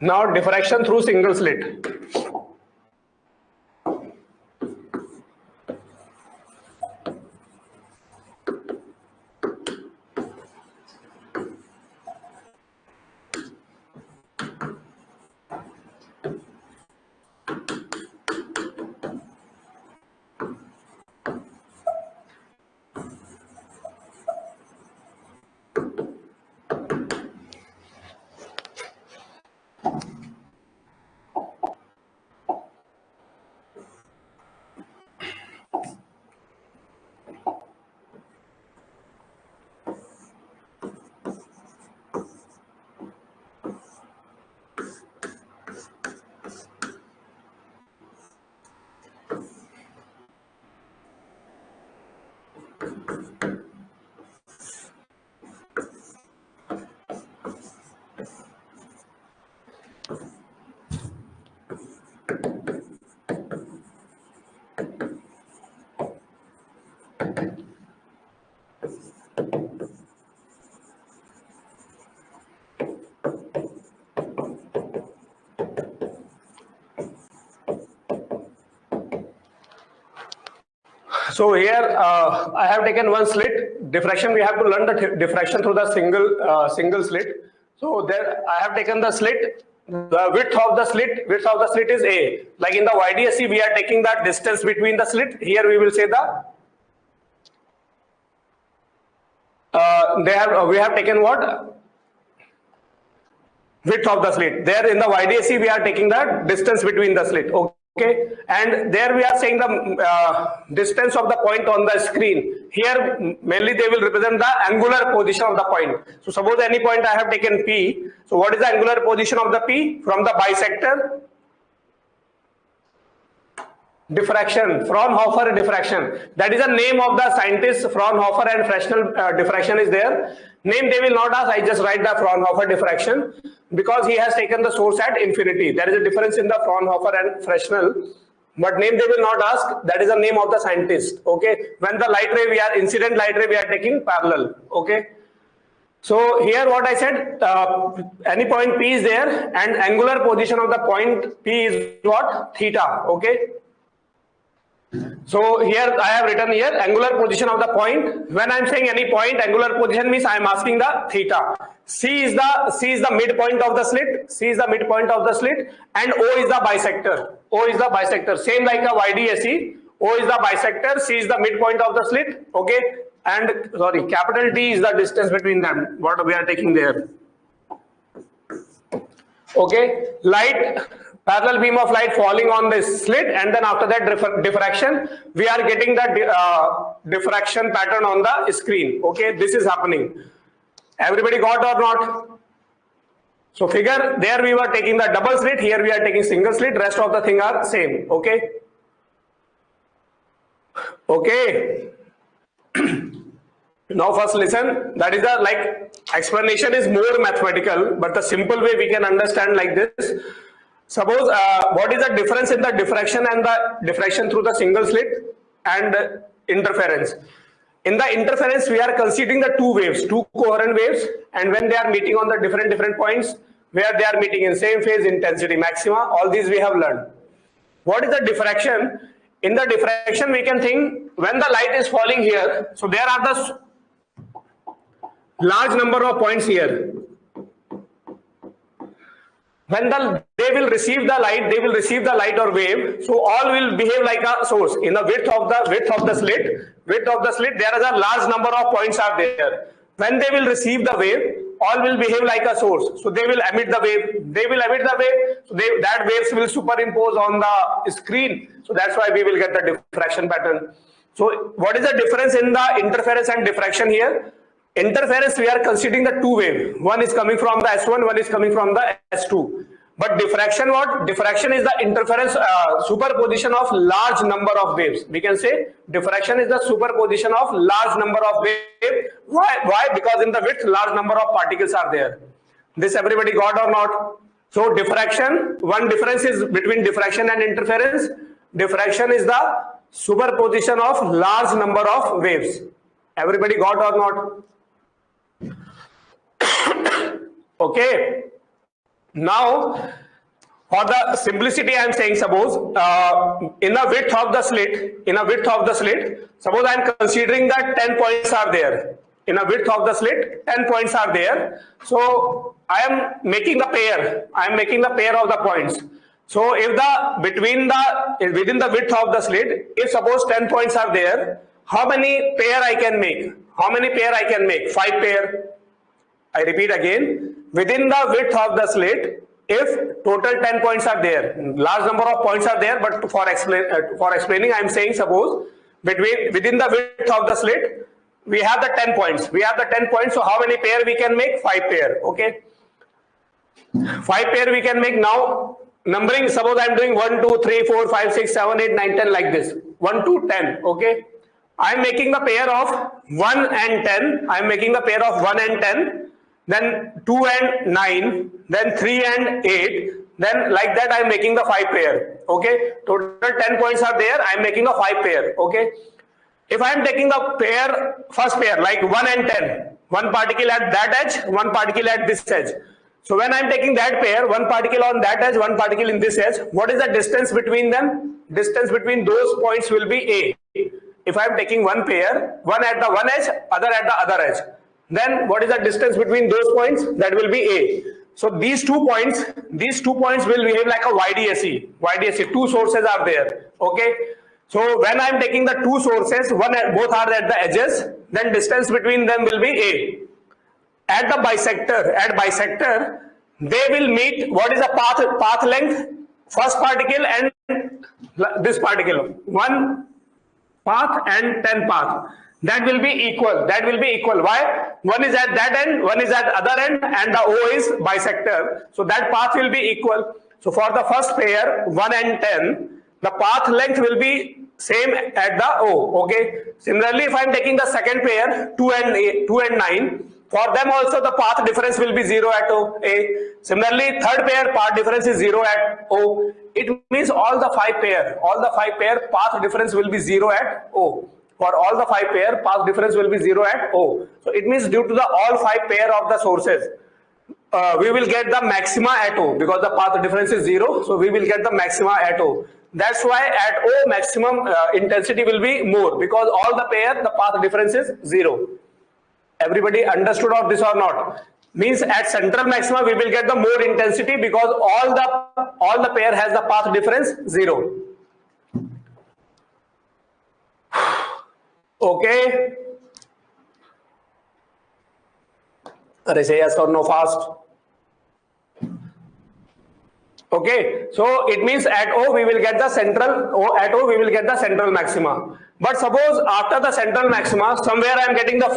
Now diffraction through single slit. So here I have taken one slit. Diffraction, we have to learn the diffraction through the single slit. So there I have taken the slit. The width of the slit is A. Like in the YDSC, we are taking the distance between the slit. Here we will say the we have taken what? Width of the slit. There in the YDSC, we are taking the distance between the slit. Okay, and there we are saying the distance of the point on the screen. Here mainly they will represent the angular position of the point. So suppose any point I have taken P. So what is the angular position of the P? From the bisector? Diffraction, Fraunhofer diffraction. That is the name of the scientists. Fraunhofer and Fresnel diffraction is there. Name they will not ask. I just write the Fraunhofer diffraction because he has taken the source at infinity. There is a difference in the Fraunhofer and Fresnel, but name they will not ask. That is the name of the scientist. Okay. When the light ray incident light ray we are taking parallel. Okay. So here what I said, any point P is there and angular position of the point P is what? Theta. Okay. So here I have written here angular position of the point. When I am saying any point, angular position means I am asking the theta. C is the midpoint of the slit. C is the midpoint of the slit, and O is the bisector. O is the bisector. Same like a YDSE. O is the bisector. C is the midpoint of the slit. Okay, and sorry, capital T is the distance between them. What we are taking there. Okay, light. Parallel beam of light falling on this slit, and then after that diffraction, we are getting the diffraction pattern on the screen. Okay, this is happening. Everybody got or not? So figure there we were taking the double slit, here we are taking single slit, rest of the thing are same. Okay. Okay. Now first listen, that is the like explanation is more mathematical, but the simple way we can understand like this. Suppose what is the difference in the diffraction and the diffraction through the single slit and interference? In the interference, we are considering the two waves, two coherent waves, and when they are meeting on the different points, where they are meeting in same phase, intensity, maxima, all these we have learned. What is the diffraction? In the diffraction, we can think when the light is falling here, so there are the large number of points here. When they will receive the light or wave, so all will behave like a source. In the width of the slit, there is a large number of points are there. When they will receive the wave, all will behave like a source. So they will emit the wave. So that waves will superimpose on the screen. So that's why we will get the diffraction pattern. So what is the difference in the interference and diffraction here? Interference, we are considering the two wave. One is coming from the S1, one is coming from the S2. But diffraction, what? Diffraction is the interference superposition of large number of waves. We can say diffraction is the superposition of large number of waves. Why? Because in the width, large number of particles are there. This everybody got or not? So diffraction, one difference is between diffraction and interference. Diffraction is the superposition of large number of waves. Everybody got or not? Okay. Now, for the simplicity, I am saying, suppose in the width of the slit, suppose I am considering that 10 points are there. In a width of the slit, 10 points are there. So I am making the pair. I am making the pair of the points. So if within the width of the slit, if suppose 10 points are there, how many pair I can make? How many pair I can make? 5 pair. I repeat again, within the width of the slit, if total 10 points are there, large number of points are there, but for explaining, I am saying, suppose within the width of the slit, we have the 10 points. So how many pair we can make? 5 pair. Okay. 5 pair we can make. Now numbering, suppose I am doing 1, 2, 3, 4, 5, 6, 7, 8, 9, 10 like this. 1 to 10. Okay. I am making the pair of 1 and 10. I am making the pair of 1 and 10. Then 2 and 9. Then 3 and 8. Then like that I am making the 5 pair. Okay. Total 10 points are there. I am making a 5 pair. Okay. If I am taking the pair, first pair like 1 and 10, one particle at that edge, one particle at this edge. So when I am taking that pair, one particle on that edge, one particle in this edge, what is the distance between them? Distance between those points will be A. If I am taking one pair, one at the one edge, other at the other edge, then what is the distance between those points? That will be A. So these 2 points will behave like a YDSE. 2 sources are there. Okay. So when I am taking the 2 sources, both are at the edges, then distance between them will be A. At bisector, they will meet. What is the path length? First particle and this particle. 1 path and 10 path. That will be equal. Why? One is at that end, one is at other end, and the O is bisector. So that path will be equal. So for the first pair, 1 and 10, the path length will be same at the O. Okay. Similarly, if I am taking the second pair, 2 and 9, for them also the path difference will be 0 at O. Similarly, third pair path difference is 0 at O. It means all the 5 pair path difference will be 0 at O. For all the 5 pair, path difference will be 0 at O. So it means due to the all 5 pair of the sources, we will get the maxima at O, because the path difference is 0. So we will get the maxima at O. That's why at O maximum intensity will be more, because all the pair the path difference is 0. Everybody understood of this or not? Means at central maxima we will get the more intensity, because all the pair has the path difference 0. Okay. Say yes or no fast. Okay, so it means at O we will get the central maxima. But suppose after the central maxima, somewhere I am getting the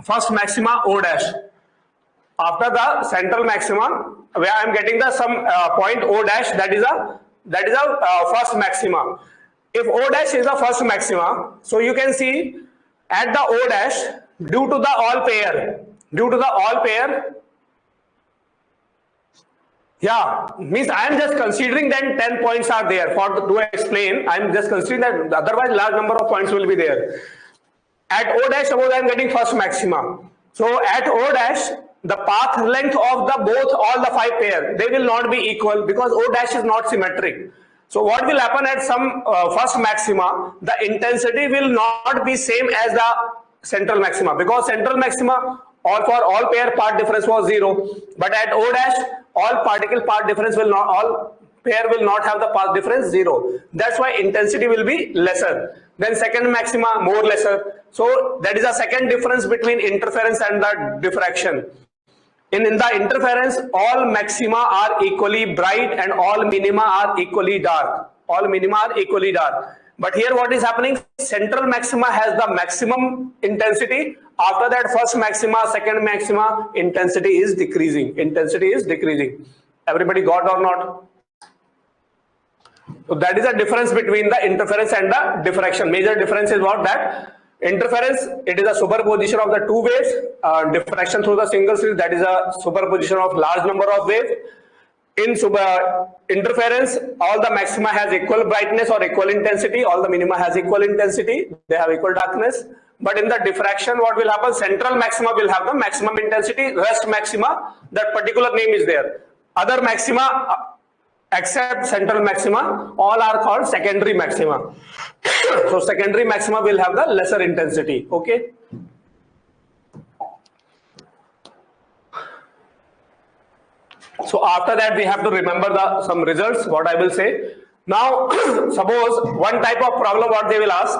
first maxima O dash. After the central maxima, where I am getting the some point O dash, that is a first maxima. If O dash is the first maxima, so you can see at the O dash, due to the all pair, yeah, means I am just considering that 10 points are there. To explain, I am just considering that, otherwise large number of points will be there. At O dash, suppose I am getting first maxima. So at O dash, the path length of all the 5 pair, they will not be equal, because O dash is not symmetric. So what will happen at some first maxima, the intensity will not be same as the central maxima, because central maxima for all pair path difference was 0, but at O dash all particle path difference all pair will not have the path difference 0. That's why intensity will be lesser. Then second maxima more lesser. So that is a second difference between interference and the diffraction. In the interference, all maxima are equally bright and all minima are equally dark. But here what is happening? Central maxima has the maximum intensity. After that, first maxima, second maxima, intensity is decreasing. Everybody got or not? So that is the difference between the interference and the diffraction. Major difference is what? That interference, it is a superposition of the 2 waves. Diffraction through the single slit, that is a superposition of large number of waves. In interference, all the maxima has equal brightness or equal intensity, all the minima has equal intensity, they have equal darkness. But in the diffraction, what will happen? Central maxima will have the maximum intensity, rest maxima, that particular name is there. Other maxima except central maxima, all are called secondary maxima. So secondary maxima will have the lesser intensity. Okay. So after that we have to remember some results, what I will say. Now suppose one type of problem what they will ask,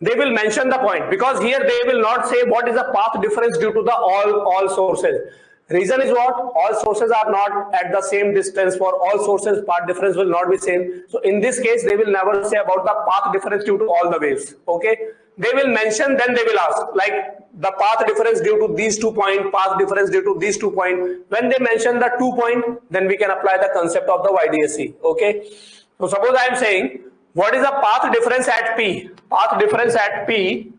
they will mention the point, because here they will not say what is the path difference due to the all sources. Reason is what? All sources are not at the same distance. For all sources, path difference will not be same. So in this case, they will never say about the path difference due to all the waves. Okay. They will mention, then they will ask like the path difference due to these 2 points, path difference due to these 2 points. When they mention the 2 points, then we can apply the concept of the YDSC. Okay. So suppose I am saying, what is the path difference at P? Path difference at P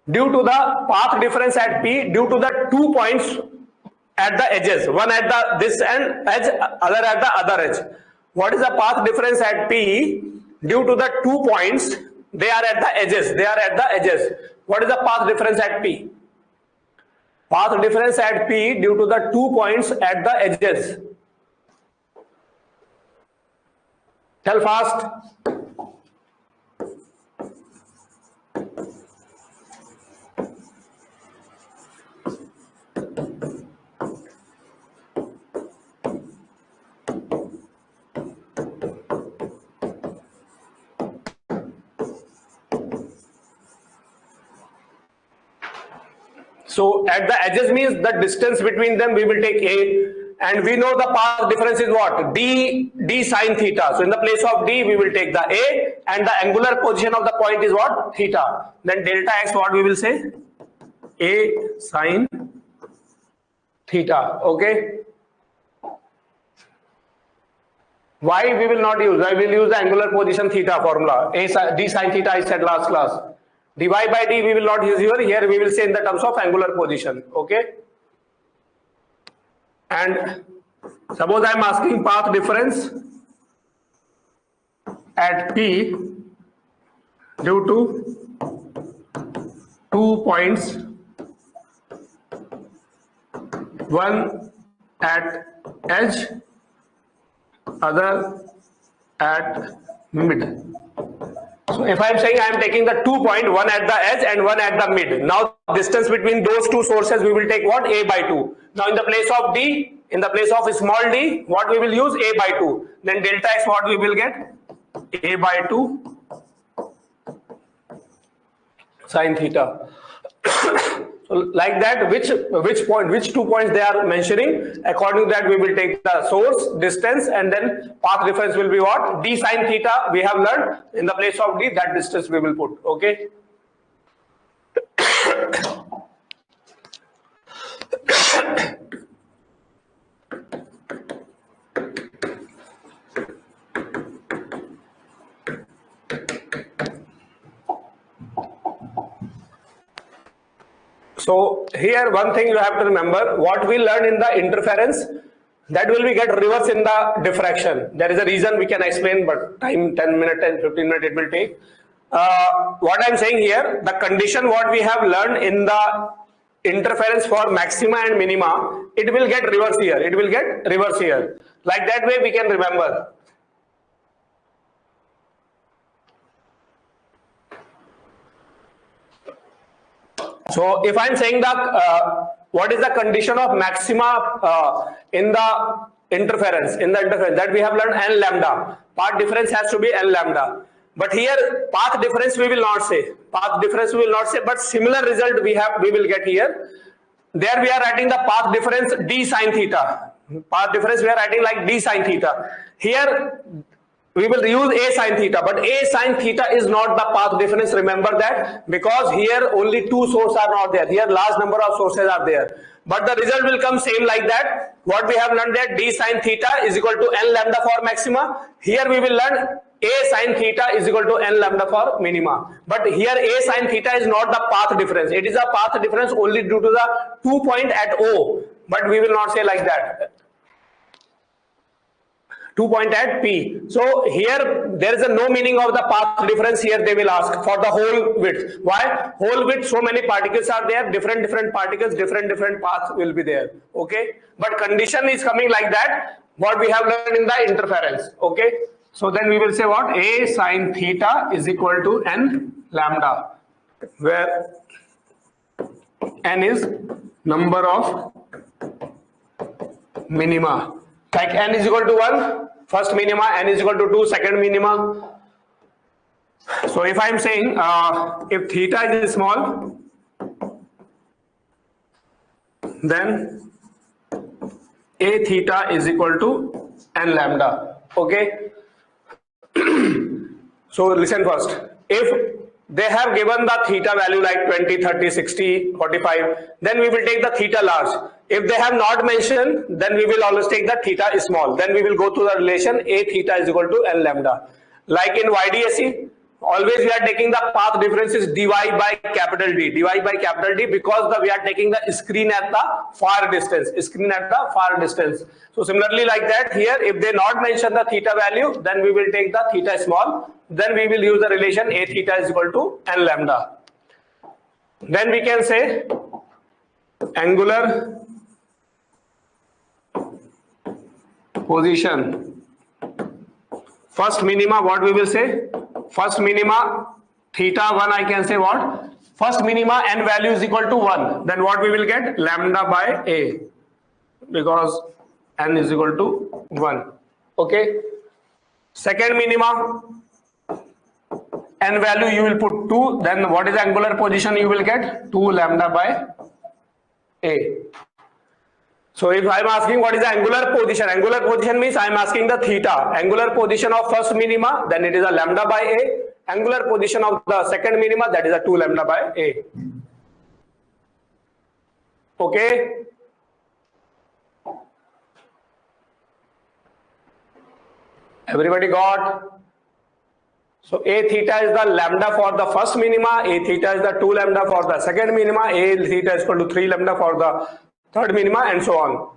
due to the path difference at P due to the 2 points at the edges, one at the this end edge, other at the other edge. What is the path difference at P due to the 2 points? They are at the edges. They are at the edges. What is the path difference at P? Path difference at P due to the 2 points at the edges. Tell fast. So at the edges means the distance between them we will take A, and we know the path difference is what? D sine theta. So in the place of D we will take the A, and the angular position of the point is what? Theta. Then delta x what we will say? A sine theta. Okay. Why we will not use? I will use the angular position theta formula. D sine theta I said last class. Dy by d we will not use here we will say in the terms of angular position. Okay. And suppose I am asking path difference at P due to 2 points, one at edge, other at mid. So if I am saying I am taking the 2 point, one at the edge and one at the mid. Now distance between those two sources we will take what? A by 2. Now in the place of D, in the place of small d, what we will use? A by 2. Then delta x what we will get? A by 2 sine theta. So like that, which 2 points they are mentioning, according to that we will take the source, distance, and then path difference will be what? D sine theta we have learned. In the place of D, that distance we will put. Okay. So here one thing you have to remember, what we learn in the interference, that will be get reverse in the diffraction. There is a reason we can explain, but time 10 minutes and 15 minutes it will take. What I am saying here, the condition what we have learned in the interference for maxima and minima, it will get reverse here. It will get reverse here. Like that way we can remember. So if I am saying that what is the condition of maxima in the interference, that we have learned n lambda. Path difference has to be n lambda. But here path difference we will not say. Path difference we will not say, but similar result we will get here. There we are writing the path difference d sine theta. Path difference we are writing like d sine theta. Here we will use a sine theta, but a sine theta is not the path difference. Remember that, because here only two sources are not there. Here large number of sources are there. But the result will come same like that. What we have learned that d sine theta is equal to n lambda for maxima. Here we will learn a sine theta is equal to n lambda for minima. But here a sine theta is not the path difference. It is a path difference only due to the 2 point at O. But we will not say like that. 2 point at P. So here there is a no meaning of the path difference. Here they will ask for the whole width. Why? Whole width, so many particles are there, different particles, different paths will be there. Okay, but condition is coming like that, what we have learned in the interference. Okay, so then we will say what? A sine theta is equal to n lambda, where n is number of minima. Like n is equal to 1, first minima, n is equal to 2, second minima. So if I am saying if theta is small, then a theta is equal to n lambda. Okay. So listen first. If they have given the theta value like 20, 30, 60, 45, then we will take the theta large. If they have not mentioned, then we will always take the theta small. Then we will go to the relation a theta is equal to n lambda. Like in YDSE, always we are taking the path difference is dy by capital D. Dy by capital D, because we are taking the screen at the far distance. Screen at the far distance. So similarly like that here, if they not mention the theta value, then we will take the theta small. Then we will use the relation a theta is equal to n lambda. Then we can say angular position. First minima, what we will say? First minima theta 1, I can say what? First minima n value is equal to 1. Then what we will get? Lambda by a, because n is equal to 1. Okay. Second minima n value you will put 2. Then what is angular position you will get? 2 lambda by a. So if I am asking what is the angular position means I am asking the theta. Angular position of first minima, then it is a lambda by a. Angular position of the second minima, that is a 2 lambda by a. Okay. Everybody got? So a theta is the lambda for the first minima, a theta is the 2 lambda for the second minima, a theta is equal to 3 lambda for the third minima, and so on.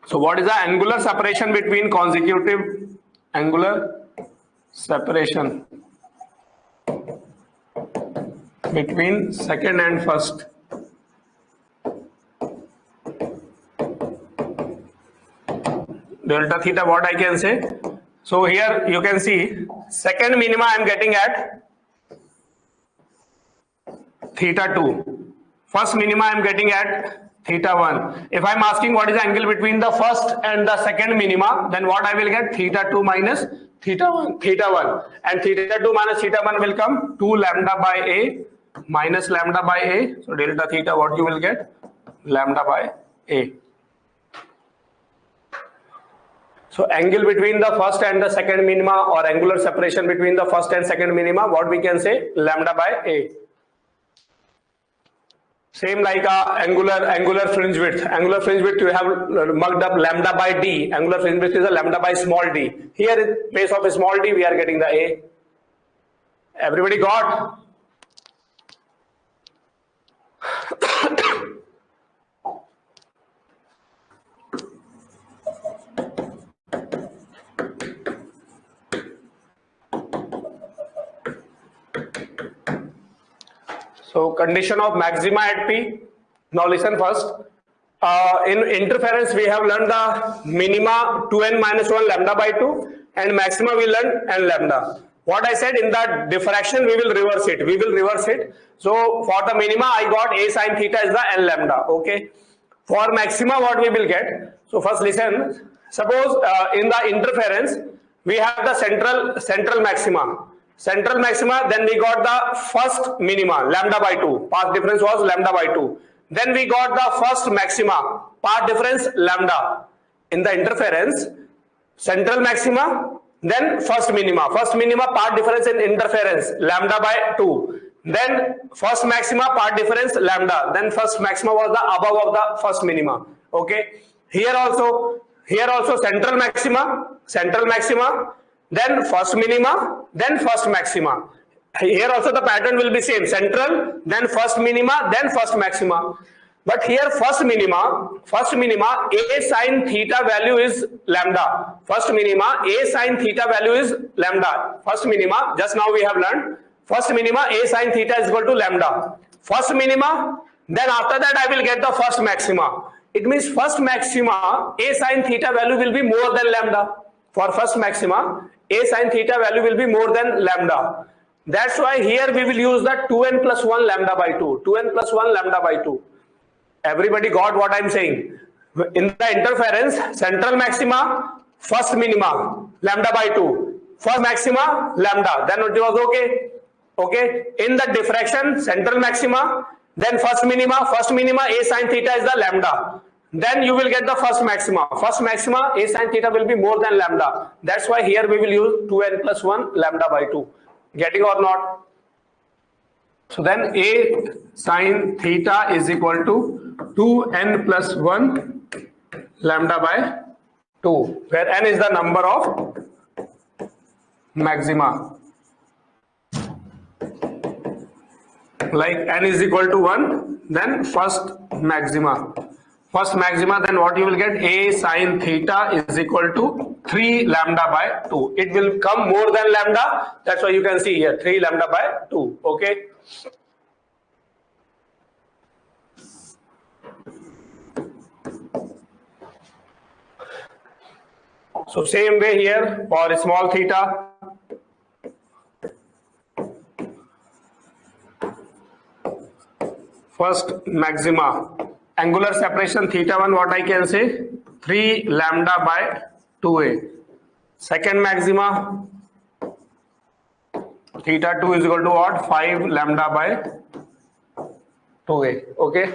So what is the angular separation between consecutive? Angular separation between second and first. Delta theta, what I can say? So here you can see second minima I am getting at theta 2. First minima I am getting at theta 1. If I am asking what is the angle between the first and the second minima, then what I will get? Theta 2 minus theta 1. And theta 2 minus theta 1 will come 2 lambda by a minus lambda by a. So delta theta, what you will get? Lambda by a. So angle between the first and the second minima, or angular separation between the first and second minima, what we can say? Lambda by a. Same like angular fringe width. Angular fringe width you have marked up lambda by d. Angular fringe width is a lambda by small d. Here in place of a small d we are getting the a. Everybody got? So condition of maxima at P. Now listen first. In interference we have learned the minima 2n minus 1 lambda by 2, and maxima we learned n lambda. What I said, in the diffraction we will reverse it. So for the minima I got a sine theta is the n lambda. Okay. For maxima what we will get? So first listen. Suppose in the interference we have the central maxima. Then we got the first minima, lambda by 2. Path difference was lambda by 2. Then we got the first maxima, path difference lambda. In the interference, central maxima, then first minima. First minima, path difference in interference, lambda by 2. Then first maxima, path difference lambda. Then first maxima was the above of the first minima. Okay. Here also central maxima, then first minima, then first maxima. Here also the pattern will be same. Central, then first minima, then first maxima. But here first minima A sin theta value is lambda. First minima A sin theta value is lambda. First minima, just now we have learned, first minima A sin theta is equal to lambda. First minima, then after that I will get the first maxima. It means first maxima A sin theta value will be more than lambda. For first maxima A sin theta value will be more than lambda. That's why here we will use the 2n plus 1 lambda by 2. 2n plus 1 lambda by 2. Everybody got what I'm saying? In the interference, central maxima, first minima, lambda by 2. First maxima, lambda. Then it was okay. Okay. In the diffraction, central maxima, then first minima A sin theta is the lambda. Then you will get the first maxima. First maxima A sin theta will be more than lambda. That's why here we will use 2n plus 1 lambda by 2. Getting or not? So then A sin theta is equal to 2n plus 1 lambda by 2, where n is the number of maxima. Like n is equal to 1, then first maxima. First maxima, then what you will get? A sin theta is equal to 3 lambda by 2. It will come more than lambda. That's why you can see here 3 lambda by 2. Okay. So same way here for small theta. First maxima, angular separation theta 1, what I can say? 3 lambda by 2a. Second maxima, theta 2 is equal to what? 5 lambda by 2a. Okay.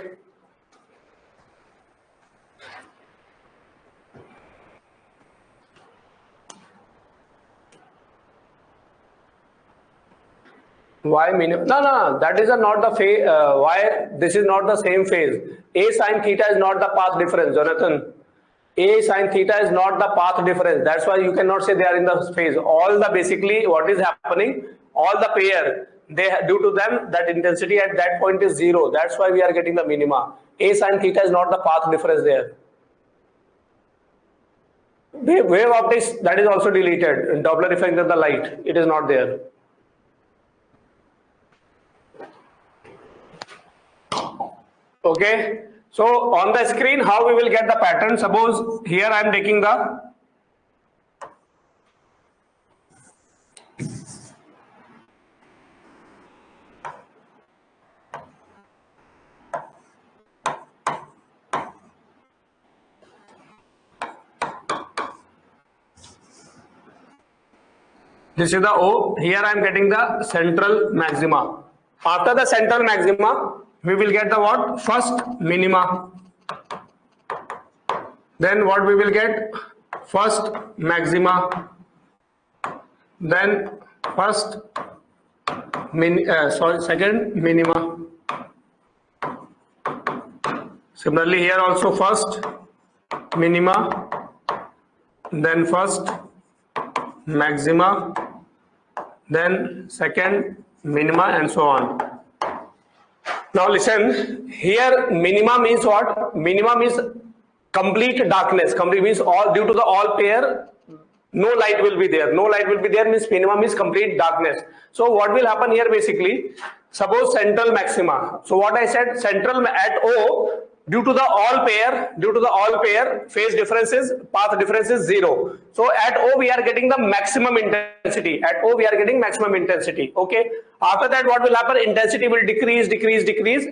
Why minimum? No. That is not the phase. Why this is not the same phase? A sin theta is not the path difference, Jonathan. A sin theta is not the path difference. That's why you cannot say they are in the phase. All the basically what is happening, all the pair, they due to them that intensity at that point is 0. That's why we are getting the minima. A sin theta is not the path difference there. Wave optics, that is also deleted. Doppler effect of the light, it is not there. Okay, so on the screen, how we will get the pattern? Suppose here I am taking the this is the O. Here I am getting the central maxima. After the central maxima, we will get the what? First minima. Then what we will get? First maxima. Then first second minima. Similarly here also first minima, then first maxima, then second minima, and so on. Now listen, here minima means what? Minima means complete darkness. Complete means all, due to the all pair, no light will be there. No light will be there means minima means complete darkness. So what will happen here basically? Suppose central maxima. So what I said, central at O, due to the all pair, phase differences, path difference is 0. So at O we are getting the maximum intensity. At O we are getting maximum intensity. Okay. After that, what will happen? Intensity will decrease.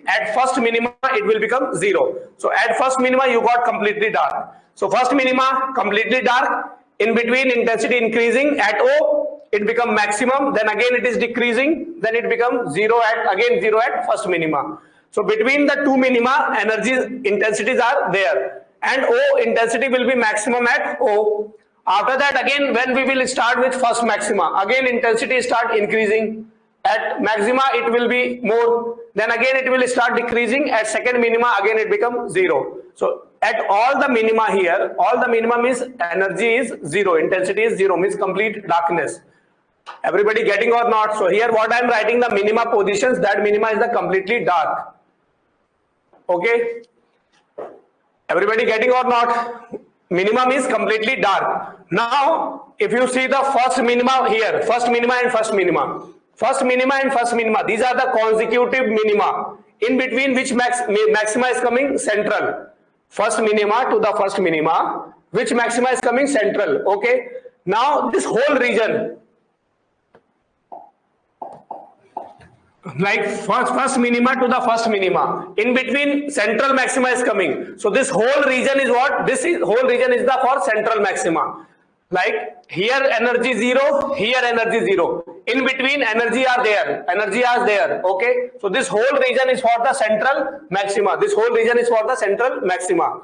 At first minima, it will become 0. So at first minima, you got completely dark. So first minima, completely dark. In between, intensity increasing. At O, it become maximum. Then again, it is decreasing. Then it becomes 0 at first minima. So between the two minima, intensities are there. And O, intensity will be maximum at O. After that, again, when we will start with first maxima, again intensity start increasing. At maxima, it will be more. Then again, it will start decreasing. At second minima, again it becomes 0. So at all the minima here, all the minima means energy is 0, intensity is 0, means complete darkness. Everybody getting or not? So here what I am writing the minima positions, that minima is the completely dark. Okay, everybody getting or not? Minimum is completely dark. Now, if you see the first minima here, first minima and first minima, first minima and first minima, these are the consecutive minima. In between which maxima is coming? Central. First minima to the first minima, which maxima is coming? Central. Okay. Now this whole region, like first minima to the first minima, in between central maxima is coming. So this whole region is what? Whole region is the for central maxima. Like here energy 0, here energy 0. In between energy are there. Energy are there. Okay. So this whole region is for the central maxima. This whole region is for the central maxima.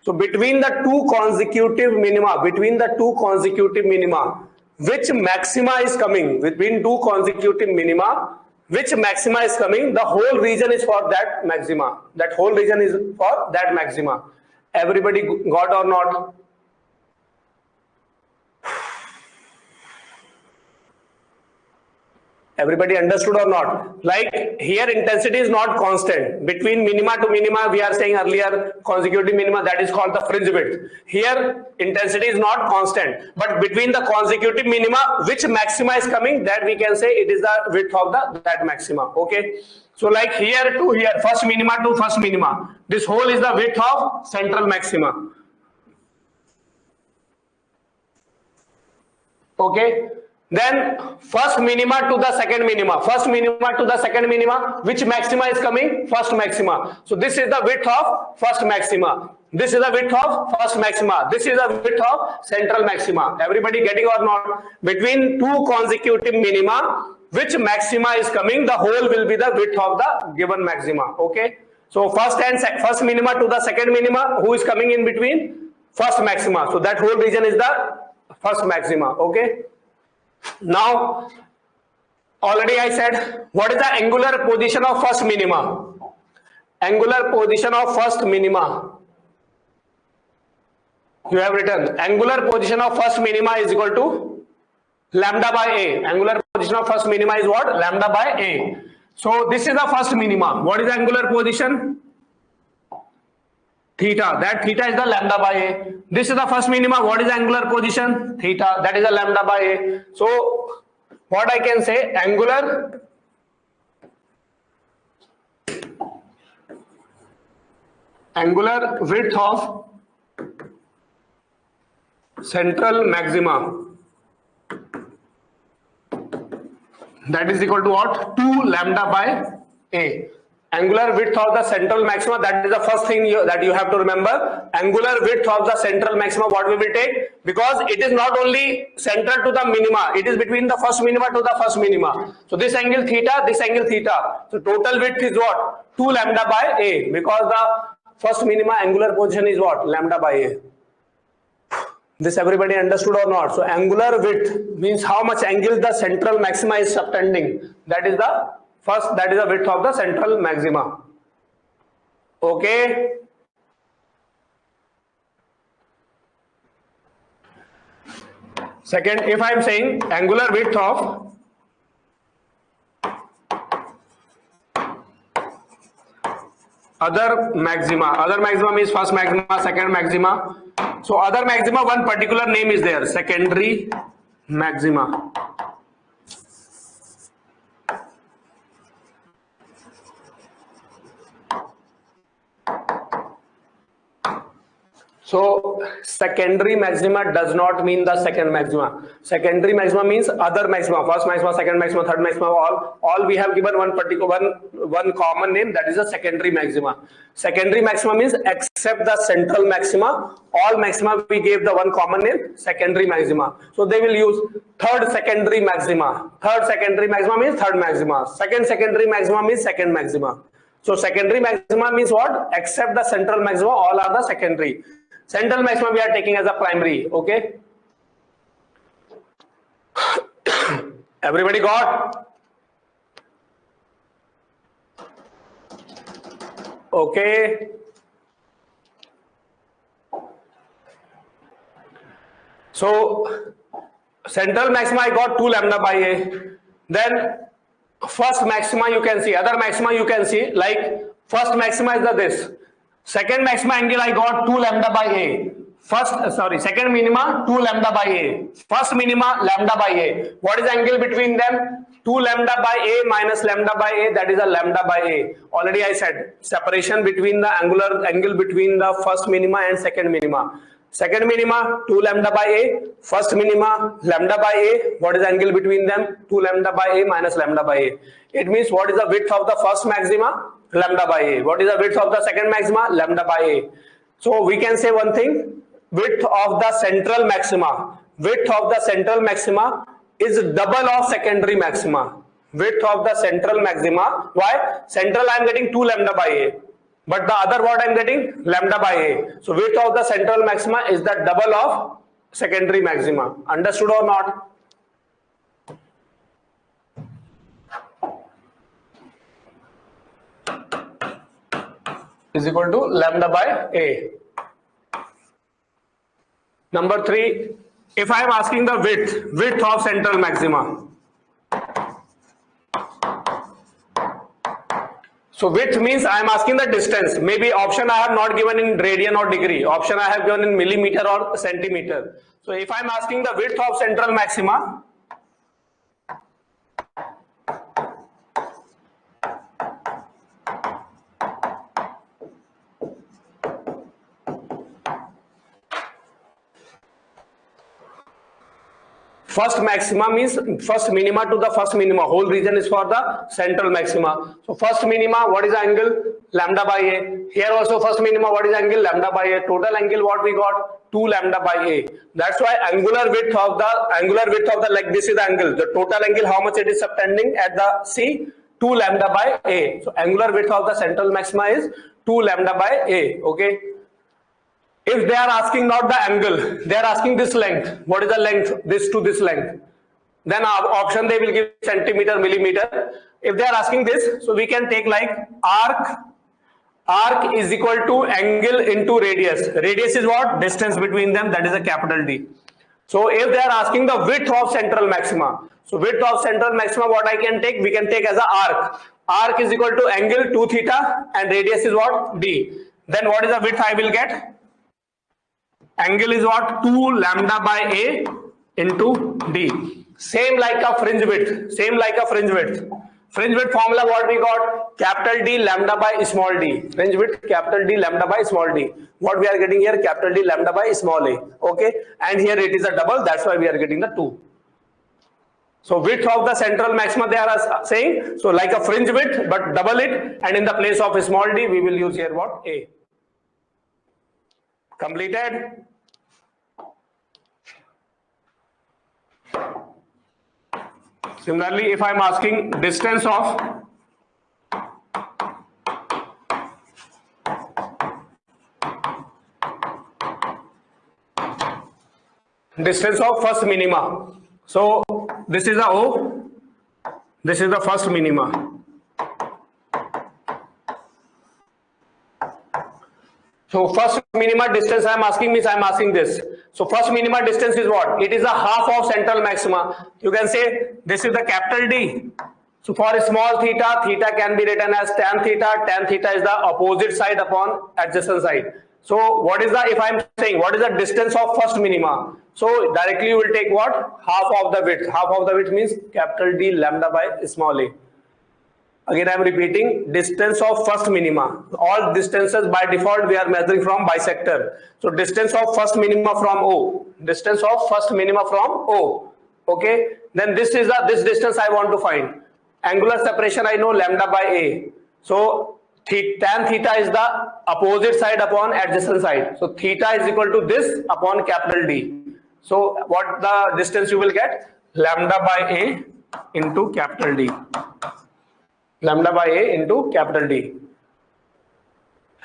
So between the two consecutive minima, which maxima is coming? Between two consecutive minima, which maxima is coming? The whole region is for that maxima. That whole region is for that maxima. Everybody got or not? Everybody understood or not? Like here intensity is not constant. Between minima to minima, we are saying earlier consecutive minima, that is called the fringe width. Here intensity is not constant, but between the consecutive minima, which maxima is coming, that we can say it is the width of that maxima. Okay. So like here to here, first minima to first minima, this whole is the width of central maxima. Okay. Then first minima to the second minima, which maxima is coming? First maxima. So this is the width of first maxima. This is the width of first maxima. This is the width of central maxima. Everybody getting or not? Between two consecutive minima, which maxima is coming? The whole will be the width of the given maxima. Okay. So first minima to the second minima, who is coming in between? First maxima. So that whole region is the first maxima. Okay. Now, already I said, what is the angular position of first minima? Angular position of first minima. You have written angular position of first minima is equal to lambda by A. Angular position of first minima is what? Lambda by A. So this is the first minima. What is the angular position? Theta. That theta is the lambda by A. This is the first minima. What is the angular position? Theta. That is the lambda by A. So what I can say? Angular width of central maxima, that is equal to what? 2 lambda by A. Angular width of the central maxima, that is the first thing that you have to remember. Angular width of the central maxima, what we will take? Because it is not only central to the minima, it is between the first minima to the first minima. So this angle theta, this angle theta. So total width is what? 2 lambda by A, because the first minima angular position is what? Lambda by A. This everybody understood or not? So angular width means how much angle the central maxima is subtending. That is the first, that is the width of the central maxima. Okay. Second, if I am saying angular width of other maxima means first maxima, second maxima. So other maxima, one particular name is there, secondary maxima. So secondary maxima does not mean the second maxima. Secondary maxima means other maxima, first maxima, second maxima, third maxima, all we have given one particular one common name, that is a secondary maxima. Secondary maxima means except the central maxima, all maxima we gave the one common name, secondary maxima. So they will use third secondary maxima. Third secondary maxima means third maxima. Second secondary maxima means second maxima. So secondary maxima means what? Except the central maxima, all are the secondary. Central maxima we are taking as a primary. Okay. Everybody got? Okay. So central maxima I got 2 lambda by A. Then first maxima you can see, other maxima you can see, like First maxima is the this. Second maxima angle I got 2 lambda by a. Second minima 2 lambda by a. First minima lambda by a. What is the angle between them? 2 lambda by a minus lambda by a, that is a lambda by a. Already I said separation between the angular angle between the first minima and second minima. Second minima 2 lambda by a, first minima lambda by a. What is the angle between them? 2 lambda by a minus lambda by a. It means what is the width of the first maxima? Lambda by a. What is the width of the second maxima? Lambda by a. So we can say one thing, width of the central maxima. Width of the central maxima is double of secondary maxima. Width of the central maxima. Why? Central I am getting 2 lambda by a. But the other what I am getting? Lambda by a. So width of the central maxima is the double of secondary maxima. Understood or not? Is equal to lambda by a. Number 3, if I am asking the width of central maxima. So width means I am asking the distance. Maybe option I have not given in radian or degree. Option I have given in millimeter or centimeter. So if I am asking the width of central maxima, first maxima means first minima to the first minima. Whole region is for the central maxima. So first minima, what is the angle? Lambda by a. Here also first minima, what is the angle? Lambda by a. Total angle what we got? 2 lambda by a. That's why angular width of the like this is the angle. The total angle how much it is subtending at the C? 2 lambda by a. So angular width of the central maxima is 2 lambda by a. Okay. If they are asking not the angle, they are asking this length. What is the length? This to this length. Then option they will give centimeter, millimeter. If they are asking this, so we can take like arc. Arc is equal to angle into radius. Radius is what? Distance between them, that is a capital D. So if they are asking the width of central maxima, so width of central maxima what I can take? We can take as a arc. Arc is equal to angle 2 theta and radius is what? D. Then what is the width I will get? Angle is what? 2 lambda by a into d. Same like a fringe width. Same like a fringe width. Fringe width formula what we got? Capital D lambda by small d. Fringe width capital D lambda by small d. What we are getting here? Capital D lambda by small a. Okay. And here it is a double. That's why we are getting the 2. So width of the central maxima they are saying. So like a fringe width but double it. And in the place of a small d we will use here what? A. Completed. Similarly, if I am asking distance of first minima. So this is the O, this is the first minima. So first minima distance I am asking means I am asking this. So first minima distance is what? It is a half of central maxima. You can say this is the capital D. So for a small theta, theta can be written as tan theta. Tan theta is the opposite side upon adjacent side. So what is the, if I am saying what is the distance of first minima? So directly you will take what? Half of the width. Half of the width means capital D lambda by small a. Again I am repeating, distance of first minima. All distances by default we are measuring from bisector. So distance of first minima from O. Distance of first minima from O. Okay. Then this is this distance I want to find. Angular separation I know lambda by A. So tan theta is the opposite side upon adjacent side. So theta is equal to this upon capital D. So what the distance you will get? Lambda by A into capital D. Lambda by a into capital D.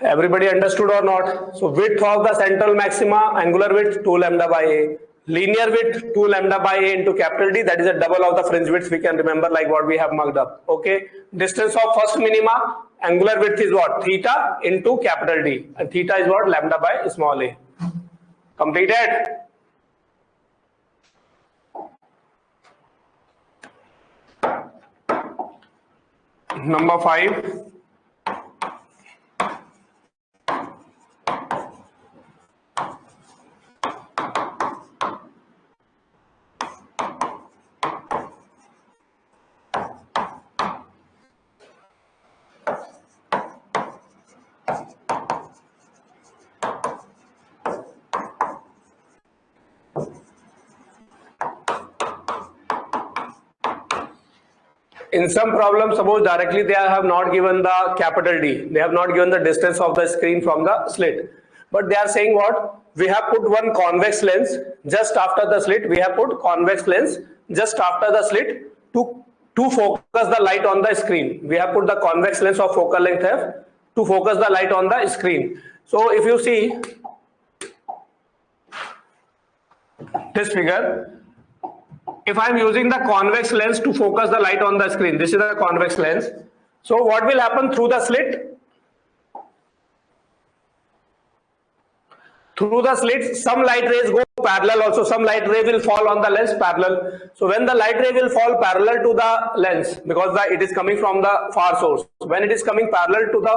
Everybody understood or not? So width of the central maxima, angular width 2 lambda by a. Linear width 2 lambda by a into capital D, that is a double of the fringe width, we can remember like what we have marked up. Okay. Distance of first minima, angular width is what? Theta into capital D. And theta is what? Lambda by small a. Completed? Number 5. in some problems, suppose directly they have not given the capital D, they have not given the distance of the screen from the slit, but they are saying what? We have put one convex lens just after the slit. We have put convex lens just after the slit to focus the light on the screen. We have put the convex lens of focal length f to focus the light on the screen. So if you see this figure, if I am using the convex lens to focus the light on the screen, this is the convex lens. So what will happen through the slit? Through the slit, some light rays go parallel also, some light ray will fall on the lens parallel. So when the light ray will fall parallel to the lens, because it is coming from the far source, when it is coming parallel to the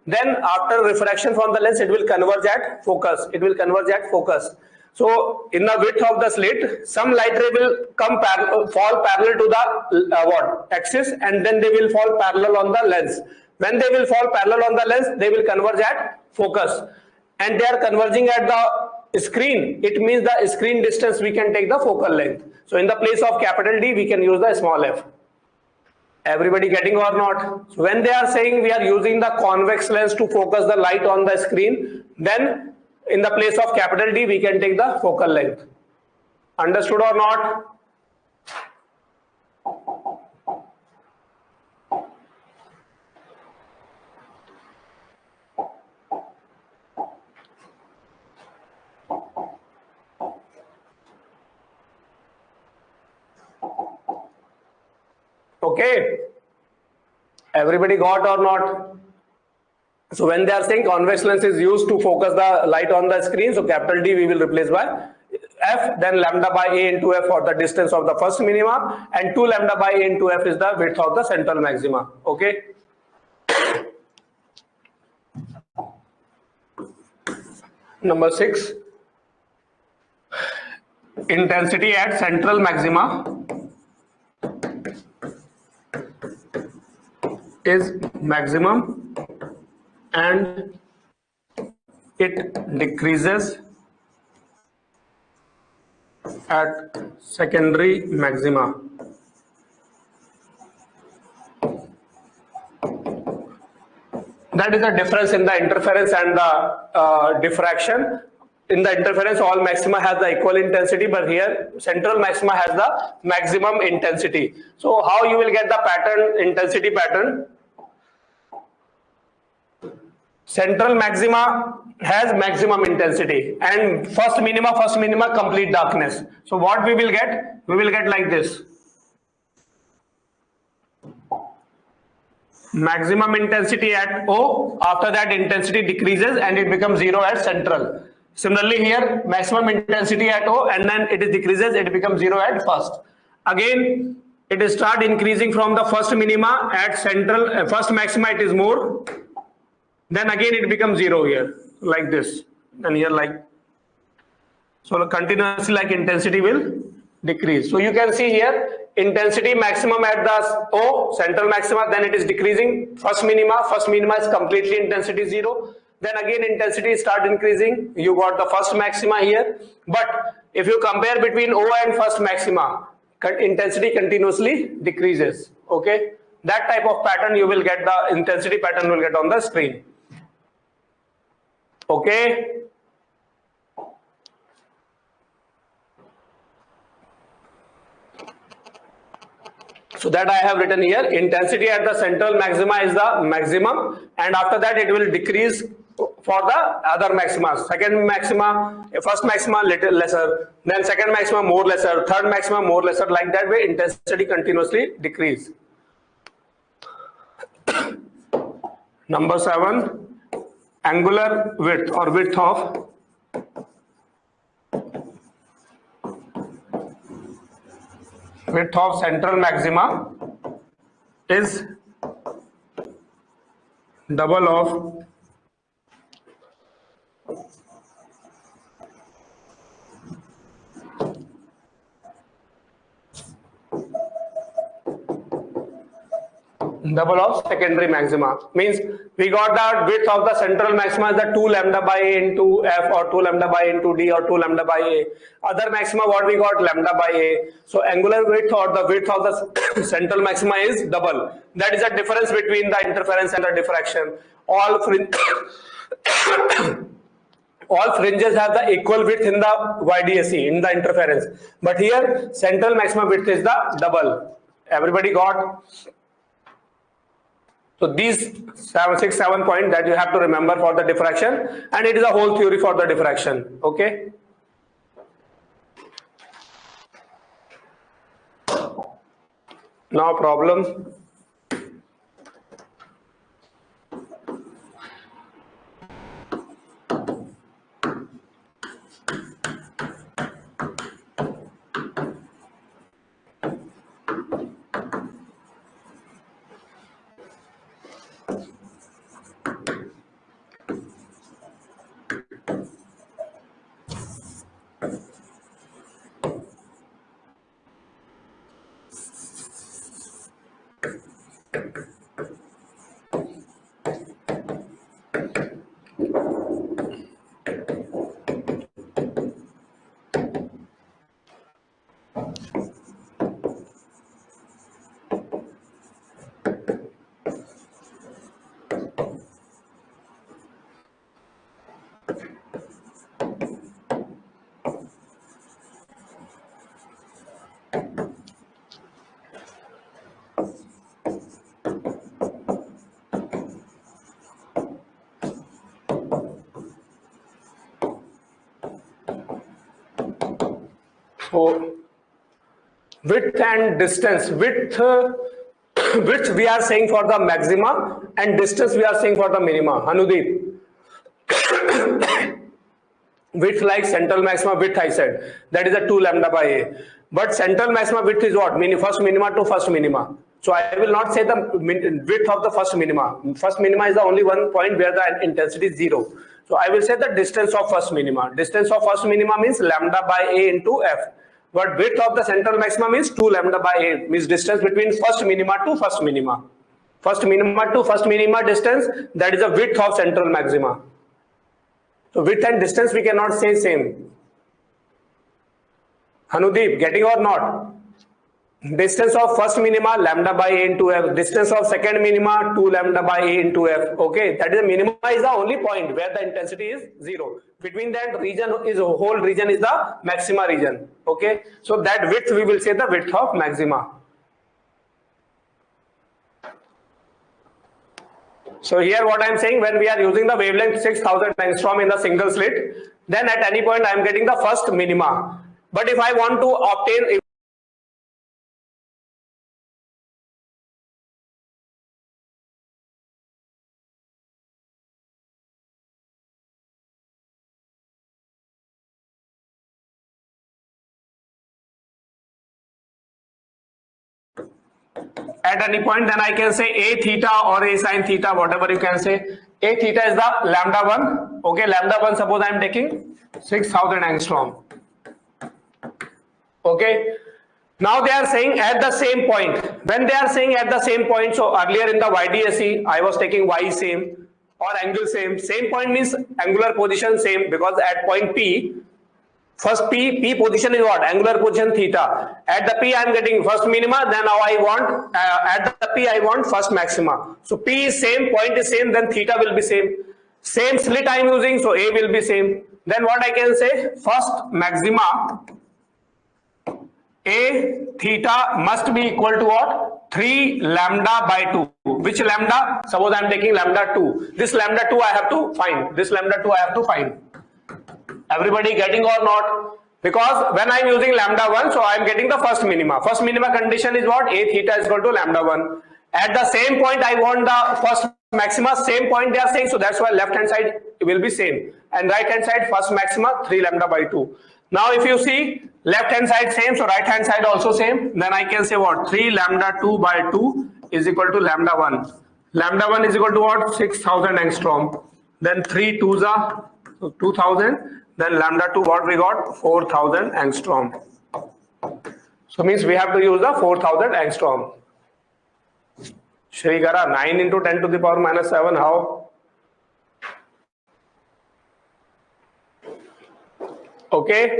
then after refraction from the lens, it will converge at focus. It will converge at focus. So in the width of the slit, some light ray will fall parallel to the axis, and then they will fall parallel on the lens. When they will fall parallel on the lens, they will converge at focus, and they are converging at the screen. It means the screen distance we can take the focal length. So in the place of capital D, we can use the small f. Everybody getting or not? So when they are saying we are using the convex lens to focus the light on the screen, then in the place of capital D, we can take the focal length. Understood or not? Okay. Everybody got or not? So when they are saying convex lens is used to focus the light on the screen, so capital D we will replace by f, then lambda by a into f for the distance of the first minima, and 2 lambda by a into f is the width of the central maxima. Okay. Number 6, intensity at central maxima is maximum and it decreases at secondary maxima. That is the difference in the interference and the diffraction. In the interference, all maxima has the equal intensity, but here central maxima has the maximum intensity. So how you will get the pattern, intensity pattern? Central maxima has maximum intensity, and first minima complete darkness. So what we will get? We will get like this. Maximum intensity at O, after that intensity decreases and it becomes 0 at central. Similarly here, maximum intensity at O and then it decreases, it becomes 0 at first. Again, it is start increasing from the first minima at central, first maxima it is more. Then again it becomes 0 here, like this, and here like, so continuously like intensity will decrease. So you can see here, intensity maximum at the O, central maxima, then it is decreasing, first minima is completely intensity 0, then again intensity start increasing, you got the first maxima here, but if you compare between O and first maxima, intensity continuously decreases. Okay, that type of pattern you will get, the intensity pattern will get on the screen. Okay. So that I have written here, intensity at the central maxima is the maximum, and after that it will decrease for the other maxima. Second maxima, first maxima little lesser, then second maxima more lesser, third maxima more lesser, like that way intensity continuously decrease. Number 7, angular width or width of central maxima is double of double of secondary maxima. Means we got the width of the central maxima is the 2 lambda by a into f, or 2 lambda by into d, or 2 lambda by a. Other maxima what we got, lambda by a. So angular width or the width of the central maxima is double. That is the difference between the interference and the diffraction. All fringes have the equal width in the YDAC, in the interference. But here central maximum width is the double. Everybody got? So these 6-7 points that you have to remember for the diffraction, and it is a whole theory for the diffraction. Okay. No problem. So width and distance, width we are saying for the maxima, and distance we are saying for the minima. Anudeep, width like central maxima width I said, that is a 2 lambda by a. But central maxima width is what? First minima to first minima. So I will not say the width of the first minima. First minima is the only one point where the intensity is 0. So I will say the distance of first minima. Distance of first minima means lambda by a into f. But width of the central maximum is 2 lambda by a, means distance between first minima to first minima. First minima to first minima distance, that is the width of central maxima. So width and distance we cannot say same. Hanudeep, getting or not? Distance of first minima lambda by a into f. Distance of second minima 2 lambda by a into f. Okay, that is the minima is the only point where the intensity is 0. Between that region is whole region is the maxima region. Okay, so that width we will say the width of maxima. So here what I am saying, when we are using the wavelength 6000 angstrom in the single slit, then at any point I am getting the first minima. But if I want to obtain at any point, then I can say a theta or a sin theta, whatever you can say. A theta is the lambda 1. Okay, lambda 1, suppose I am taking 6000 angstrom. Okay, now they are saying at the same point. When they are saying at the same point, so earlier in the YDAC I was taking y same or angle same. Same point means angular position same, because at point P, first P position is what? Angular position theta. At the P I am getting first minima, then now I want at the P I want first maxima. So P is same, point is same, then theta will be same. Same slit I am using, so A will be same. Then what I can say? First maxima A theta must be equal to what? 3 lambda by 2. Which lambda? Suppose I am taking lambda 2. This lambda 2 I have to find. This lambda 2 I have to find. Everybody getting or not? Because when I am using lambda 1, so I am getting the first minima. First minima condition is what? A theta is equal to lambda 1. At the same point I want the first maxima, same point they are saying, so that's why left hand side will be same. And right hand side first maxima 3 lambda by 2. Now if you see left hand side same, so right hand side also same, then I can say what? 3 lambda 2 by 2 is equal to lambda 1. Lambda 1 is equal to what? 6000 angstrom. Then 3 2s are 2000. Then lambda 2 what we got? 4000 angstrom. So means we have to use the 4000 angstrom. Shrikara, 9 into 10 to the power minus 7, how? Okay.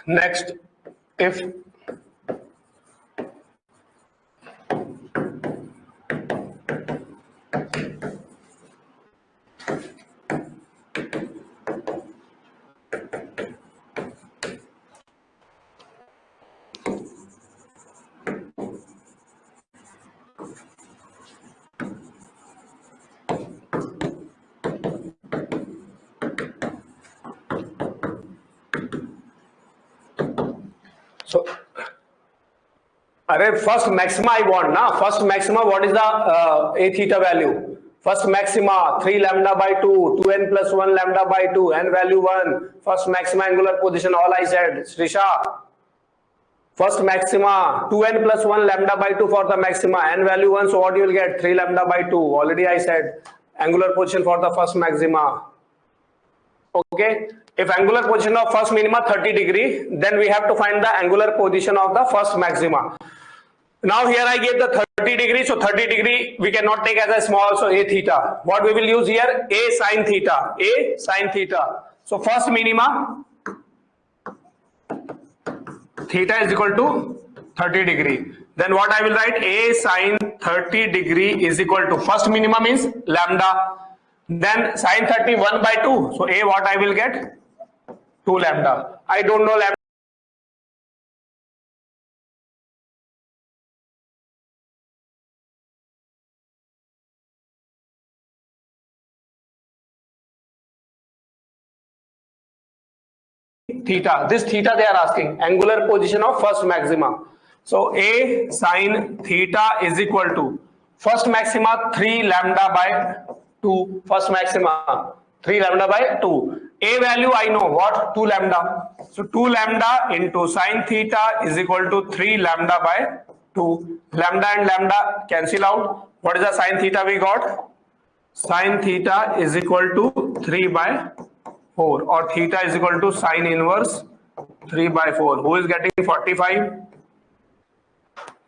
Next, if so, first maxima I want, na? First maxima, what is the A theta value? First maxima, 3 lambda by 2, 2n plus 1 lambda by 2, n value 1. First maxima angular position, all I said. Srisha, first maxima, 2n plus 1 lambda by 2 for the maxima, n value 1. So what you will get? 3 lambda by 2. Already I said. Angular position for the first maxima. Okay. If angular position of first minima 30 degree, then we have to find the angular position of the first maxima. Now here I gave the 30 degree, so 30 degree we cannot take as a small, so A theta. What we will use here? A sin theta. A sin theta. So first minima theta is equal to 30 degree. Then what I will write? A sin 30 degree is equal to first minima means lambda. Then sin 30 1 by 2. So A what I will get? 2 lambda. I don't know lambda. Theta. This theta they are asking. Angular position of first maxima. So A sin theta is equal to first maxima 3 lambda by 2. First maxima 3 lambda by 2. A value I know what? 2 lambda. So 2 lambda into sin theta is equal to 3 lambda by 2. Lambda and lambda cancel out. What is the sin theta we got? Sin theta is equal to 3 by 4, or theta is equal to sin inverse 3 by 4. Who is getting 45?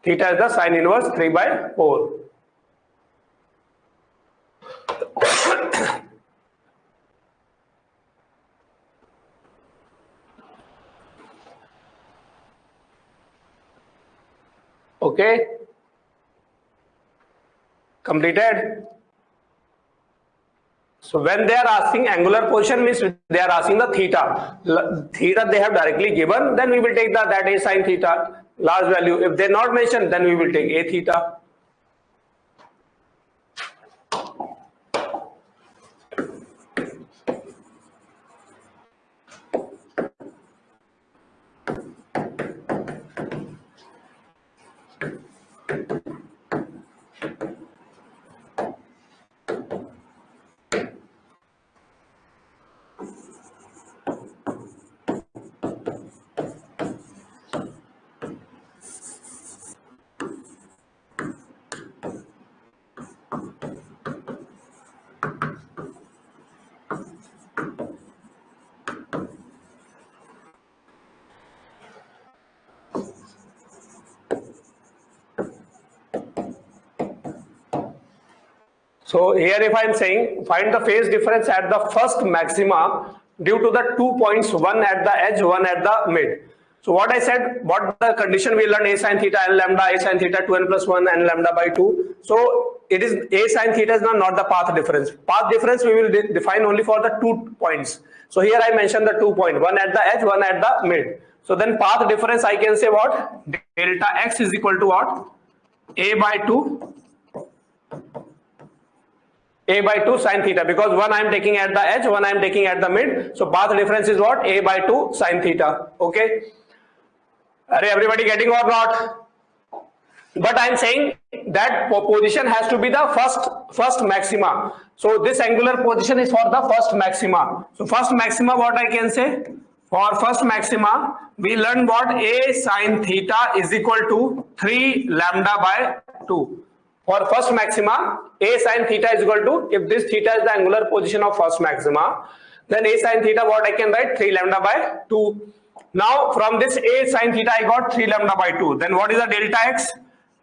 Theta is the sin inverse 3 by 4. Okay. Completed. So when they are asking angular position means they are asking the theta. Theta they have directly given, then we will take that A sin theta large value. If they not mentioned, then we will take A theta. So here if I am saying find the phase difference at the first maxima due to the 2 points, one at the edge, one at the mid. So what I said, what the condition we learned, A sin theta n lambda, A sin theta 2n plus 1 n lambda by 2. So it is A sin theta is not the path difference. Path difference we will define only for the 2 points. So here I mentioned the 2 points, one at the edge, one at the mid. So then path difference I can say what? Delta x is equal to what? A by 2. A by 2 sin theta, because one I am taking at the edge, one I am taking at the mid. So path difference is what? A by 2 sin theta. Okay. Are everybody getting or not? But I am saying that position has to be the first maxima. So this angular position is for the first maxima. So first maxima, what I can say? For first maxima, we learned what? A sin theta is equal to 3 lambda by 2. For first maxima, A sin theta is equal to, if this theta is the angular position of first maxima, Then a sin theta, what I can write? 3 lambda by 2. Now from this a sin theta I got 3 lambda by 2. Then what is the delta x?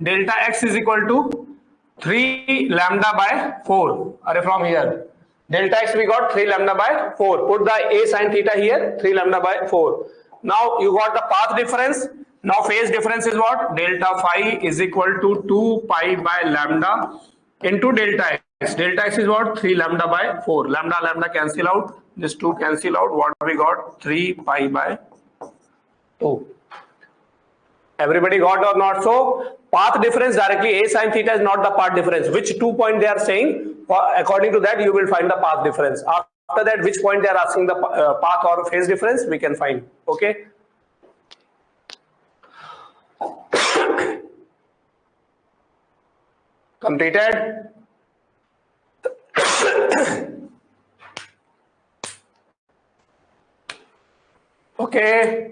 Delta x is equal to 3 lambda by 4. From here, delta x we got 3 lambda by 4. Put the a sin theta here, 3 lambda by 4. Now you got the path difference. Now phase difference is what? Delta phi is equal to 2 pi by lambda into delta x. Delta x is what? 3 lambda by 4. Lambda lambda cancel out. This 2 cancel out. What we got? 3 pi by 2. Everybody got or not? So path difference directly a sin theta is not the path difference. Which 2 point they are saying? According to that you will find the path difference. After that, which point they are asking the path or phase difference, we can find. Okay. Completed. Okay.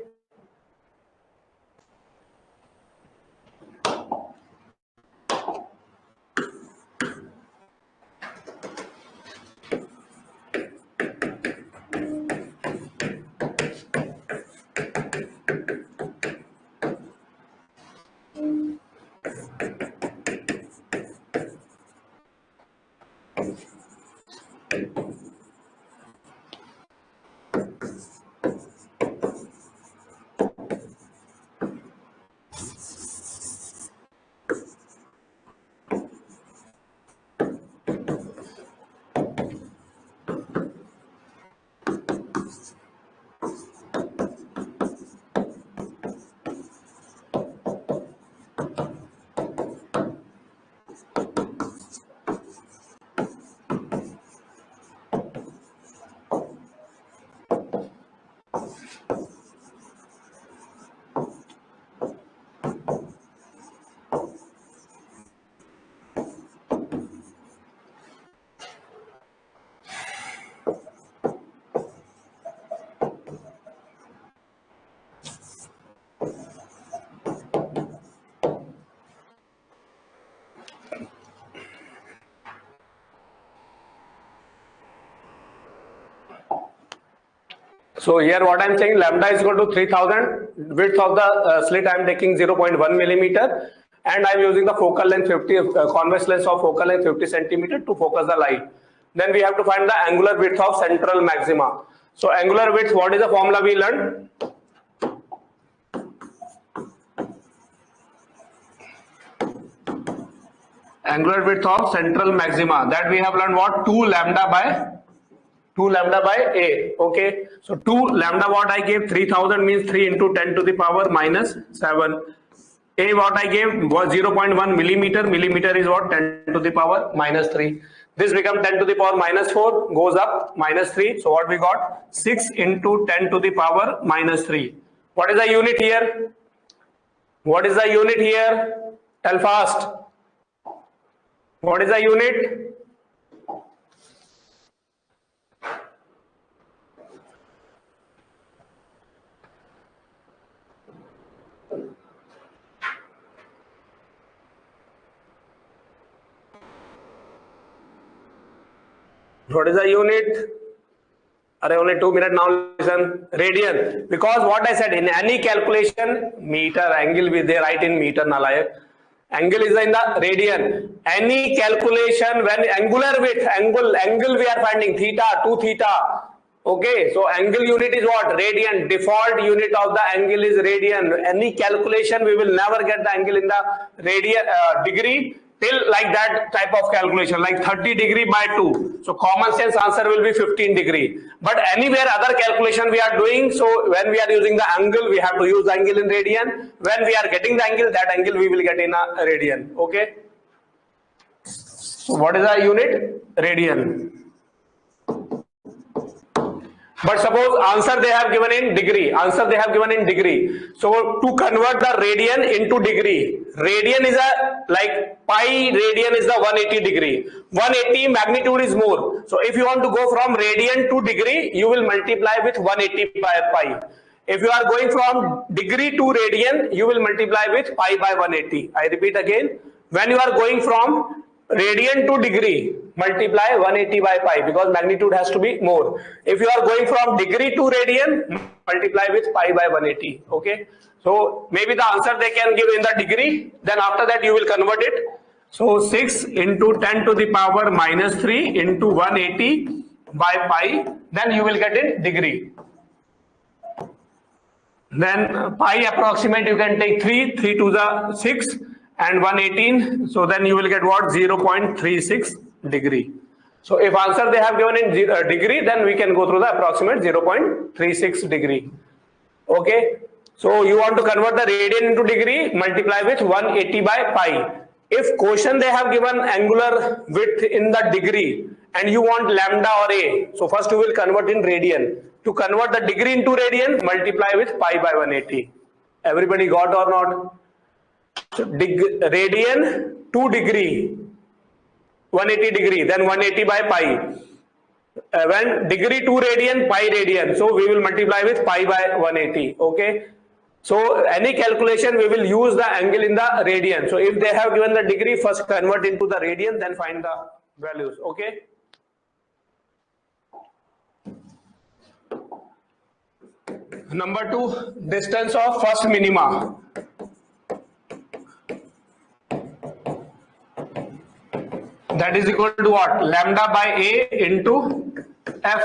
So here what I am saying, lambda is equal to 3000, width of the slit I am taking 0.1 millimeter, and I am using the focal length 50, convex lens of focal length 50 centimeter to focus the light. Then we have to find the angular width of central maxima. So angular width, what is the formula we learned? Angular width of central maxima, that we have learned what? 2 lambda by a. Okay, so 2 lambda what I gave 3000 means 3 into 10 to the power minus 7. A what I gave was 0.1 millimeter. Millimeter is what? 10 to the power minus 3. This becomes 10 to the power minus 4, goes up minus 3. So what we got? 6 into 10 to the power minus 3. What is the unit here? What is the unit here? Tell fast. What is the unit? What is the unit? Are only 2 minutes now, listen. Radian. Because what I said, in any calculation, meter, angle we they write in meter, nalayak. Angle is in the radian. Any calculation when angular width, angle we are finding, theta, 2 theta. Okay, so angle unit is what? Radian. Default unit of the angle is radian. Any calculation we will never get the angle in the radian degree till like that type of calculation, like 30 degree by 2. So common sense answer will be 15 degree. But anywhere other calculation we are doing, so when we are using the angle, we have to use the angle in radian. When we are getting the angle, that angle we will get in a radian. Okay. So what is the unit? Radian. But suppose answer they have given in degree. Answer they have given in degree. So to convert the radian into degree, radian is a like pi radian is the 180 degree. 180 magnitude is more. So if you want to go from radian to degree, you will multiply with 180 by pi. If you are going from degree to radian, you will multiply with pi by 180. I repeat again. When you are going from radian to degree, multiply 180 by pi, because magnitude has to be more. If you are going from degree to radian, multiply with pi by 180. Okay, so maybe the answer they can give in the degree, then after that you will convert it. So 6 into 10 to the power minus 3 into 180 by pi, then you will get in degree. Then pi approximate you can take 3 to the 6 and 118, so then you will get what? 0.36 degree. So if answer they have given in degree, then we can go through the approximate 0.36 degree. Okay, so you want to convert the radian into degree, multiply with 180 by pi. If question they have given angular width in the degree and you want lambda or a, so first you will convert in radian. To convert the degree into radian, multiply with pi by 180. Everybody got or not? So radian to degree, 180 degree, then 180 by pi. When degree to radian, pi radian, so we will multiply with pi by 180. Okay, so any calculation we will use the angle in the radian. So if they have given the degree, first convert into the radian, then find the values. Okay. Number 2, distance of first minima. That is equal to what? Lambda by a into f.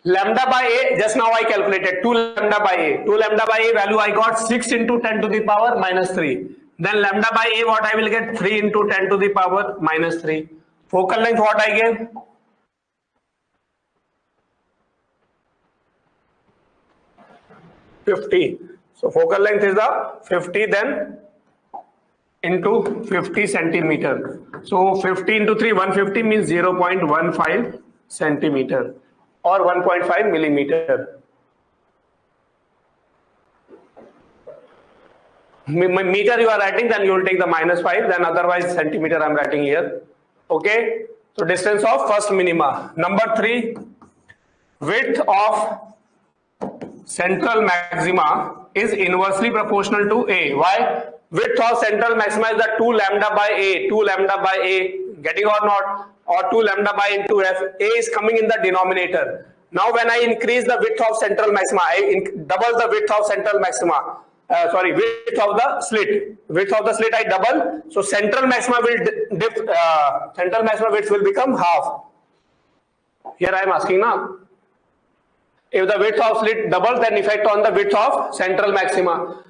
Lambda by a, just now I calculated 2 lambda by a. 2 lambda by a value I got 6 into 10 to the power minus 3. Then lambda by a, what I will get? 3 into 10 to the power minus 3. Focal length what I gave? .50. So focal length is the 50 then into 50 centimeter. So 50 into 3, 150 means 0.15 centimeter or 1.5 millimeter. Meter you are writing, then you will take the -5, then otherwise centimeter I am writing here. Okay, so distance of first minima. Number 3, width of central maxima is inversely proportional to A. Why? Width of central maxima is the 2 lambda by A, 2 lambda by A, getting or not, or 2 lambda by into F. A is coming in the denominator. Now when I increase the width of central maxima, I double the width of central maxima. Width of the slit. Width of the slit I double. So central maxima will central maxima width will become half. Here I am asking now. If the width of slit double, then effect on the width of central maxima.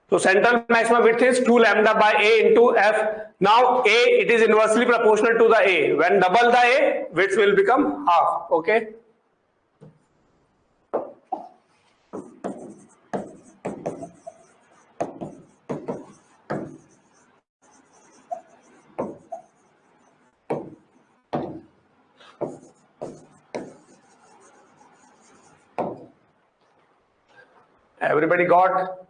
So central maxima width is 2 lambda by A into F. Now A, it is inversely proportional to the A. When double the A, width will become half. Okay. Everybody got?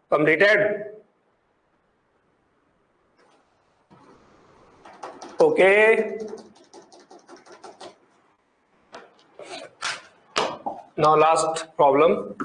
Completed? Okay. Now last problem.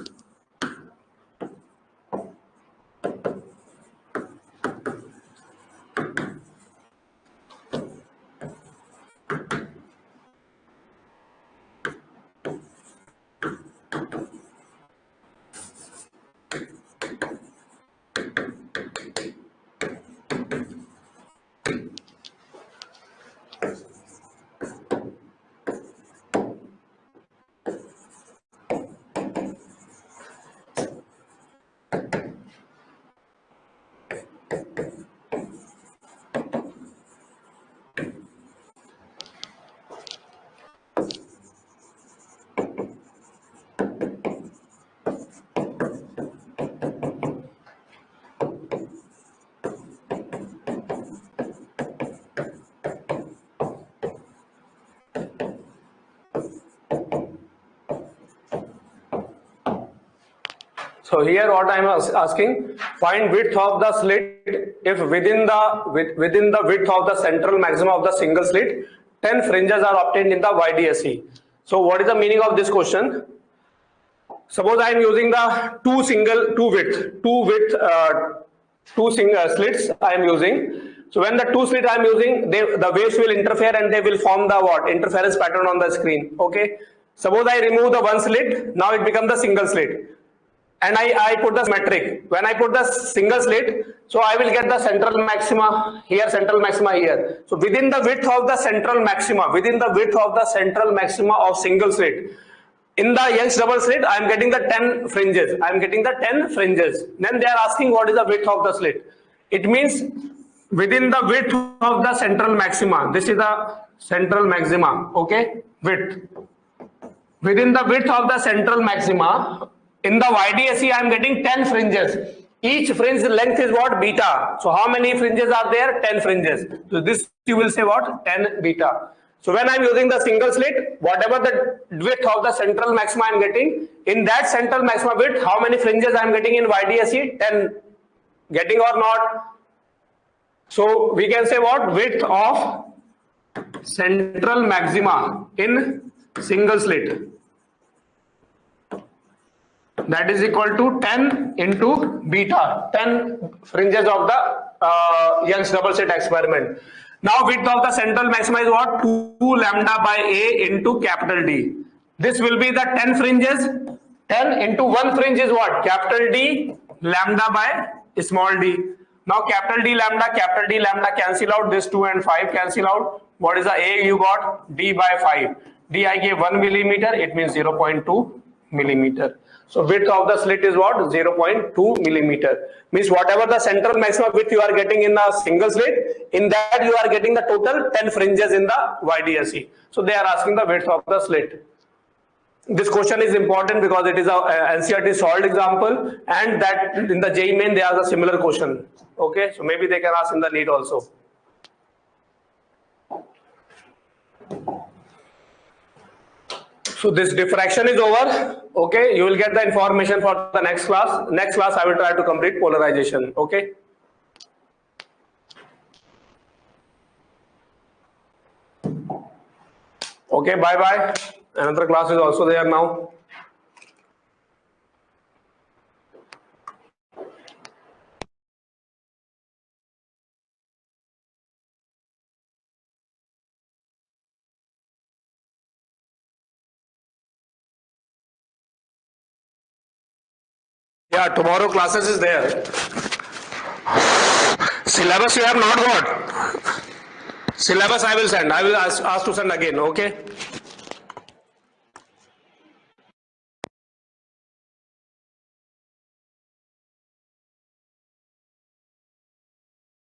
So here what I am asking, find width of the slit if within the width of the central maximum of the single slit 10 fringes are obtained in the YDSE. So what is the meaning of this question? Suppose I am using the two single slits I am using. So when the two slits I am using, the waves will interfere and they will form the what? Interference pattern on the screen. Okay. Suppose I remove the one slit, now it becomes the single slit. And I put the symmetric. When I put the single slit, so I will get the central maxima here, central maxima here. So within the width of the central maxima, of single slit, in the Young's double slit, I am getting the 10 fringes. Then they are asking what is the width of the slit. It means within the width of the central maxima. This is the central maxima. Okay, width. Within the width of the central maxima, in the YDSE, I am getting 10 fringes. Each fringe length is what? Beta. So how many fringes are there? 10 fringes. So this you will say what? 10 beta. So when I am using the single slit, whatever the width of the central maxima I am getting, in that central maxima width, how many fringes I am getting in YDSE? 10. Getting or not? So we can say what? Width of central maxima in single slit. That is equal to 10 into beta, 10 fringes of the Young's double slit experiment. Now width of the central maxima is what? 2 lambda by A into capital D. This will be the 10 fringes. 10 into 1 fringe is what? Capital D lambda by small d. Now capital D lambda cancel out. This 2 and 5 cancel out. What is the A you got? D by 5. D I gave 1 millimeter. It means 0.2 millimeter. So width of the slit is what? 0.2 millimeter. Means whatever the central maximum width you are getting in the single slit, in that you are getting the total 10 fringes in the YDSE. So they are asking the width of the slit. This question is important because it is a NCERT solved example, and that in the JEE main they ask a similar question. Okay, so maybe they can ask in the NEET also. So this diffraction is over. Okay, you will get the information for the next class. Next class I will try to complete polarization. Okay. Okay, bye bye. Another class is also there now. Yeah, tomorrow classes is there. Syllabus you have not got. Syllabus I will send. I will ask to send again. Okay.